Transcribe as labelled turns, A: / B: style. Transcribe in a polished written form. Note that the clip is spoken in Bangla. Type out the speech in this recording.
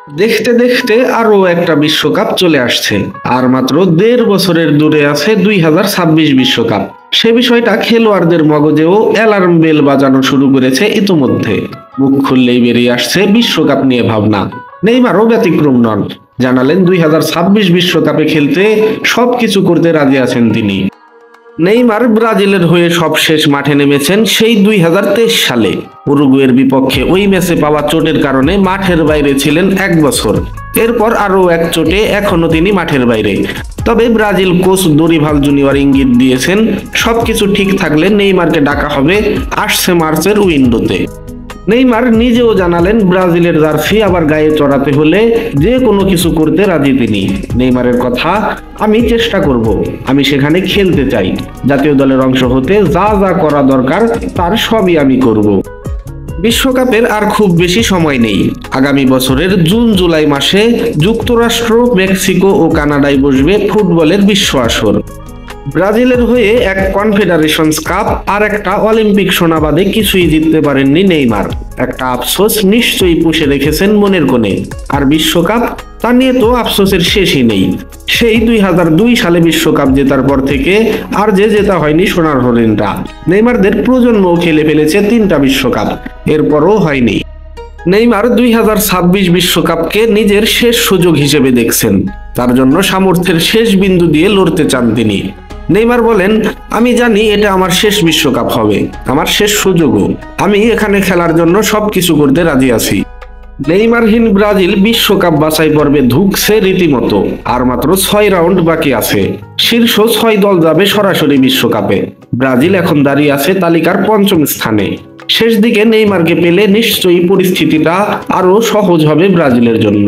A: দেখতে দেখতে আরো একটা বিশ্বকাপ চলে আসছে, আর মাত্র 1.5 বছরের দূরে আছে 2026 বিশ্বকাপ। সে বিষয়টা খেলোয়াড়দের মগজেও অ্যালার্ম বেল বাজানো শুরু করেছে ইতোমধ্যে। মুখ খুললেই বেরিয়ে আসছে বিশ্বকাপ নিয়ে ভাবনা। নেইমারও ব্যতিক্রম নন, জানালেন 2026 বিশ্বকাপে খেলতে সবকিছু করতে রাজি আছেন তিনি। নেইমার ব্রাজিলের হয়ে সবশেষ মাঠে নেমেছেন সেই 2023 সালে। উরুগুয়ের বিপক্ষে ওই ম্যাচে পাওয়া চোটের কারণে মাঠের বাইরে ছিলেন 1 বছর। এরপর আরও এক চোটে এখনো তিনি মাঠের বাইরে। তবে ব্রাজিল কোচ দরিভাল জুনিয়র ইঙ্গিত দিয়েছেন, সবকিছু ঠিক থাকলে নেইমারকে ডাকা হবে আসছে মার্চের উইন্ডোতে। নেইমার নিজেও জানালেন, ব্রাজিলের জার্সি আবার গায়ে চড়াতে হলে যে কোনো কিছু করতে রাজি তিনি। নেইমারের কথা, আমি চেষ্টা করব, আমি সেখানে খেলতে চাই, জাতীয় দলের অংশ হতে যা যা করা দরকার তার সবই আমি করব। বিশ্বকাপের আর খুব বেশি সময় নেই। আগামী বছরের জুন জুলাই মাসে যুক্তরাষ্ট্র, মেক্সিকো ও কানাডায় বসবে ফুটবলের বিশ্ব আসর। ব্রাজিলের হয়ে এক কনফেডারেশনস কাপ আর একটা অলিম্পিক সোনা বাদে কিছুই জিততে পারেননি নেইমার। একটা আফসোস নিশ্চয়ই পুষে রেখেছেন মনের কোণে। আর বিশ্বকাপ, তা নিয়ে তো আফসোসের শেষই নেই। সেই 2002 সালে বিশ্বকাপ জেতার পর থেকে আর জেতা হয়নি সোনার হরিণরা। নেইমারদের প্রজন্মও খেলে ফেলেছে 3টা বিশ্বকাপ, এরপরও হয়নি। নেইমার 2026 বিশ্বকাপকে নিজের শেষ সুযোগ হিসেবে দেখছেন। তার জন্য সামর্থ্যের শেষ বিন্দু দিয়ে লড়তে চান তিনি। নেইমার বলেন, আমি জানি এটা আমার শেষ বিশ্বকাপ হবে, আমার শেষ সুযোগও। আমি এখানে খেলার জন্য সবকিছু করতে রাজি আছি। নেইমারহীন ব্রাজিল বিশ্বকাপ বাছাই পর্বে ঢুকছে রীতিমতো। আর মাত্র 6 রাউন্ড বাকি আছে। শীর্ষ 6 দল যাবে সরাসরি বিশ্বকাপে। ব্রাজিল এখন দাঁড়িয়ে আছে তালিকার 5ম স্থানে। শেষ দিকে নেইমারকে পেলে নিশ্চয়ই পরিস্থিতিটা আরো সহজ হবে ব্রাজিলের জন্য।